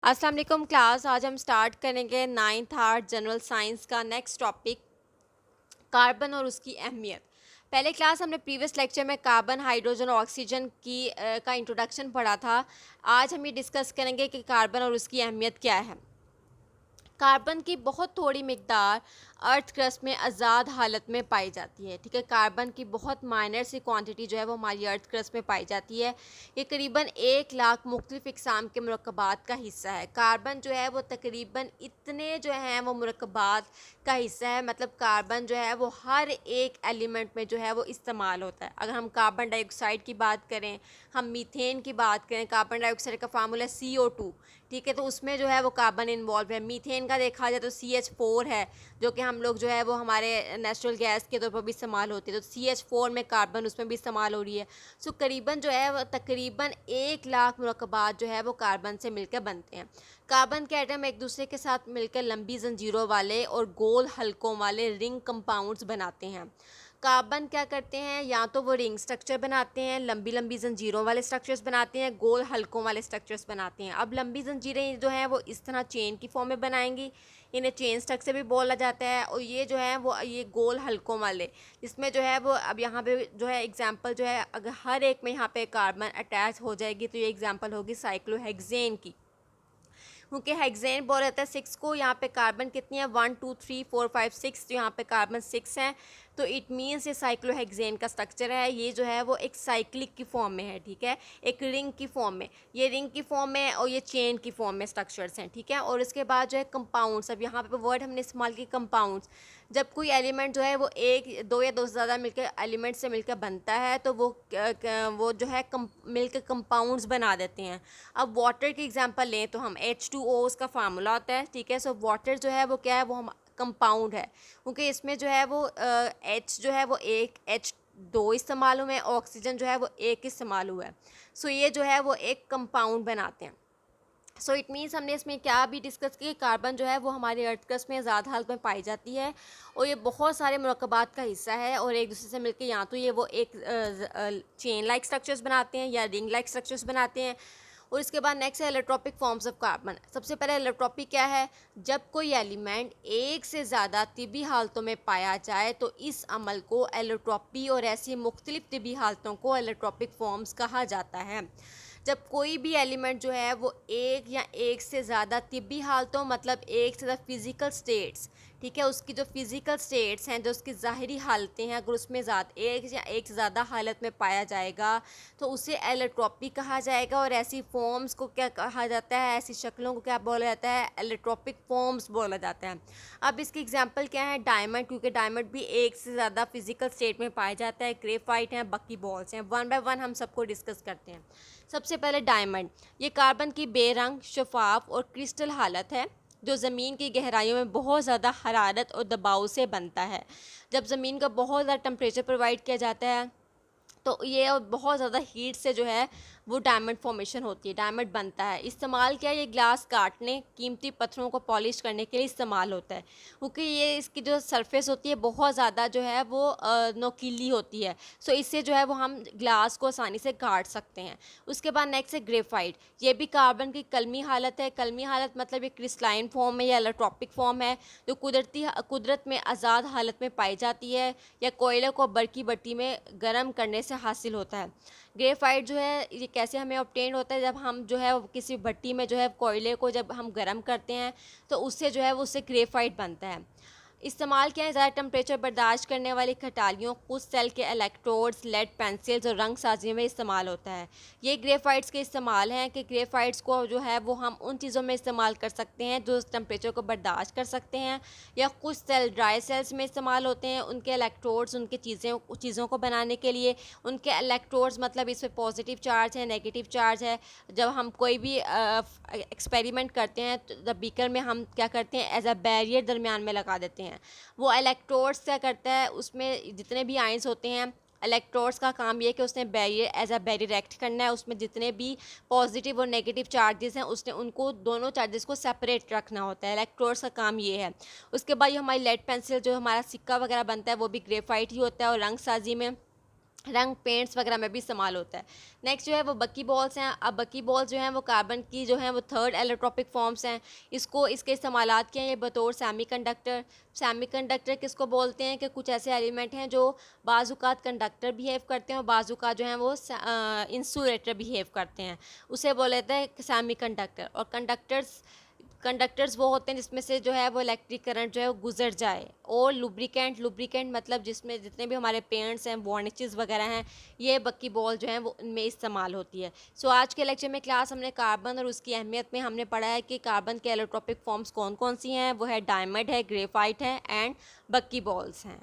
अस्सलाम वालेकुम क्लास। आज हम स्टार्ट करेंगे नाइन्थ आर्ट जनरल साइंस का नेक्स्ट टॉपिक कार्बन और उसकी अहमियत। पहले क्लास हमने प्रीवियस लेक्चर में कार्बन, हाइड्रोजन और ऑक्सीजन का इंट्रोडक्शन पढ़ा था। आज हम ये डिस्कस करेंगे कि कार्बन और उसकी अहमियत क्या है। कार्बन की बहुत थोड़ी मिकदार अर्थ क्रस्ट में आज़ाद हालत में पाई जाती है। ठीक है, कार्बन की बहुत माइनर सी क्वांटिटी जो है वो हमारी अर्थ क्रस्ट में पाई जाती है। ये करीबन 1 लाख मुख्तलिफ इकसाम के मुरक्कबात का हिस्सा है। कार्बन जो है वो तकरीबन इतने जो हैं वो मुरक्कबात का हिस्सा है, मतलब कार्बन जो है वो हर एक एलिमेंट में जो है वो इस्तेमाल होता है। अगर हम कार्बन डाइऑक्साइड की बात करें, हम मीथेन की बात करें, कार्बन डाइऑक्साइड का फार्मूला CO2। ठीक है, तो उसमें जो है वो कार्बन इन्वॉल्व है। मीथेन का देखा जाए तो CH4 है, जो कि हम लोग जो है वो हमारे नेचुरल गैस के तौर पर भी इस्तेमाल होती है। तो CH4 में कार्बन उसमें भी इस्तेमाल हो रही है। सो करीबन जो है वो तकरीबन 1 लाख मुरक्कबात जो है वो कार्बन से मिलकर बनते हैं। कार्बन के एटम एक दूसरे के साथ मिलकर लंबी जंजीरों वाले और गोल हलकों वाले रिंग कंपाउंड्स बनाते हैं। कार्बन क्या करते हैं, या तो वो रिंग स्ट्रक्चर बनाते हैं, लंबी लंबी जंजीरों वाले स्ट्रक्चर्स बनाते हैं, गोल हलकों वाले स्ट्रक्चर्स बनाते हैं। अब लंबी जंजीरें जो हैं वो इस तरह चेन की फॉर्म में बनाएंगी, इन्हें चेन स्ट्रक्चर भी बोला जाता है। और ये जो है वो ये गोल हलकों वाले, इसमें जो है वो अब यहाँ पे जो है एग्जांपल जो है, अगर हर एक में यहाँ पे कार्बन अटैच हो जाएगी तो ये एग्जांपल होगी साइक्लोहेक्सेन की, क्योंकि हेक्सेन बोल रहता है 6 को। यहाँ पे कार्बन कितनी है, 1 2 3 4 5 6, तो यहाँ पे कार्बन 6 है। तो इट मीन्स ये साइक्लोहेक्सेन का स्ट्रक्चर है। ये जो है वो एक साइक्लिक की फॉर्म में है। ठीक है, एक रिंग की फॉर्म में, ये रिंग की फॉर्म में और ये चेन की फॉर्म में स्ट्रक्चर्स हैं। ठीक है, और इसके बाद जो है कंपाउंड्स। अब यहाँ पे वर्ड हमने इस्तेमाल की कंपाउंड्स। जब कोई एलिमेंट जो है वो एक दो या दो से ज़्यादा मिलकर एलिमेंट से मिलकर बनता है तो वो जो है मिलकर कंपाउंड्स बना देते हैं। अब वाटर की एग्जांपल लें तो हम H2O उसका फार्मूला होता है। ठीक है, सो वाटर जो है वो क्या है, वो हम कंपाउंड है, क्योंकि इसमें जो है वो H जो है वो एक H2 इस्तेमाल हुए हैं, ऑक्सीजन जो है वो एक इस्तेमाल हुआ है। सो ये जो है वो एक कंपाउंड बनाते हैं। सो इट मीन्स हमने इसमें क्या भी डिस्कस किया, कार्बन जो है वो हमारे अर्थ क्रस्ट में ज़्यादा हालत में पाई जाती है और ये बहुत सारे मुरक्कबात का हिस्सा है और एक दूसरे से मिलकर या तो ये वो एक चेन लाइक स्ट्रक्चर्स बनाते हैं या रिंग लाइक स्ट्रक्चर्स बनाते हैं। और इसके बाद नेक्स्ट है एलोट्रॉपिक फॉर्म्स ऑफ कार्बन। सबसे पहले एलोट्रॉपिक क्या है, जब कोई एलिमेंट एक से ज़्यादा तिबी हालतों में पाया जाए तो इस अमल को एलोट्रॉपी और ऐसी मुख्तलिफ तिबी हालतों को एलोट्रॉपिक फॉर्म्स कहा जाता है। जब कोई भी एलिमेंट जो है वो एक या एक से ज़्यादा तिब्बी हालतों, मतलब एक से ज़्यादा फिज़िकल स्टेट्स, ठीक है, उसकी जो फिज़िकल स्टेट्स हैं, जो उसकी ज़ाहिरी हालतें हैं, अगर उसमें एक या एक से ज़्यादा हालत में पाया जाएगा तो उसे एलोट्रॉपी कहा जाएगा। और ऐसी फॉर्म्स को क्या कहा जाता है, ऐसी शक्लों को क्या बोला जाता है, एलोट्रॉपिक फॉर्म्स बोला जाता है। अब इसकी एग्जांपल क्या है, डायमंड, क्योंकि डायमंड भी एक से ज़्यादा फिज़िकल स्टेट में पाया जाता है। ग्रेफाइट हैं, बकी बॉल्स हैं। वन बाय वन हम सबको डिस्कस करते हैं। सबसे पहले डायमंड, ये कार्बन की बेरंग, शफाफ और क्रिस्टल हालत है जो ज़मीन की गहराइयों में बहुत ज़्यादा हरारत और दबाव से बनता है। जब ज़मीन का बहुत ज़्यादा टेम्परेचर प्रोवाइड किया जाता है तो ये बहुत ज़्यादा हीट से जो है वो डायमंड फॉर्मेशन होती है, डायमंड बनता है। इस्तेमाल क्या है, ये ग्लास काटने, कीमती पत्थरों को पॉलिश करने के लिए इस्तेमाल होता है, क्योंकि ये इसकी जो सरफेस होती है बहुत ज़्यादा जो है वो नोकीली होती है। सो इससे जो है वो हम ग्लास को आसानी से काट सकते हैं। उसके बाद नेक्स्ट है ग्रेफाइट। ये भी कार्बन की कलमी हालत है। कलमी हालत मतलब ये क्रिस्टलाइन फॉर्म है या एलोट्रॉपिक फॉर्म है, जो कुदरत में आज़ाद हालत में पाई जाती है या कोयले को बरकी भट्टी में गर्म करने से हासिल होता है। ग्रेफाइट जो है ये कैसे हमें ऑब्टेन होता है, जब हम जो है किसी भट्टी में जो है कोयले को जब हम गर्म करते हैं तो उससे जो है वो उससे ग्रेफाइट बनता है। इस्तेमाल किया है ज़्यादा टेम्परेचर बर्दाश्त करने वाली खटालियों, कुछ सेल के इलेक्ट्रोड्स, लेड पेंसिल्स और रंग साजी में इस्तेमाल होता है। ये ग्रेफाइट्स के इस्तेमाल हैं कि ग्रेफाइट्स को जो है वो हम उन चीज़ों में इस्तेमाल कर सकते हैं जो उस टेम्परेचर को बर्दाश्त कर सकते हैं, या कुछ सेल ड्राई सेल्स में इस्तेमाल होते हैं। उनके इलेक्ट्रोड्स उनके चीज़ों को बनाने के लिए, उनके इलेक्ट्रोड्स मतलब इस पर पॉजिटिव चार्ज है, नेगेटिव चार्ज है। जब हम कोई भी एक्सपेरिमेंट करते हैं तो बीकर में हम क्या करते हैं, एज अ बैरियर दरमियान में लगा देते हैं। वो इलेक्ट्रोड्स क्या करता है, उसमें जितने भी आयंस होते हैं, इलेक्ट्रोड्स का काम ये है कि उसने barrier as a barrier act करना है। उसमें जितने भी पॉजिटिव और नेगेटिव चार्जेस हैं उसने उनको दोनों चार्जेस को सेपरेट रखना होता है। इलेक्ट्रोड्स का काम ये है। उसके बाद ये हमारी लेड पेंसिल, जो हमारा सिक्का वगैरह बनता है, वो भी ग्रेफाइट ही होता है और रंग साजी में रंग पेंट्स वगैरह में भी इस्तेमाल होता है। नेक्स्ट जो है वो बकी बॉल्स हैं। अब बकी बॉल्स जो हैं वो कार्बन की जो हैं वो थर्ड एलोट्रॉपिक फॉर्म्स हैं। इसके इस्तेमालात क्या हैं, ये बतौर सेमीकंडक्टर। सेमीकंडक्टर किसको बोलते हैं कि कुछ ऐसे एलिमेंट हैं जो बाज़-औक़ात कंडक्टर बिहेव करते हैं और बाज़-औक़ात जो हैं वो इंसुलेटर बिहेव करते हैं, उसे बोला जाता है सेमीकंडक्टर। और कंडक्टर्स वो होते हैं जिसमें से जो है वो इलेक्ट्रिक करंट जो है वो गुजर जाए। और लुब्रिकेंट मतलब जिसमें जितने भी हमारे पेंट्स हैं, वार्निशेस वगैरह हैं, ये बक्की बॉल जो है वो इनमें इस्तेमाल होती है। सो आज के लेक्चर में क्लास हमने कार्बन और उसकी अहमियत में हमने पढ़ा है कि कार्बन के एलोट्रॉपिक फॉर्म्स कौन कौन सी हैं। वो है डायमंड है, ग्रेफाइट है एंड बक्की बॉल्स हैं।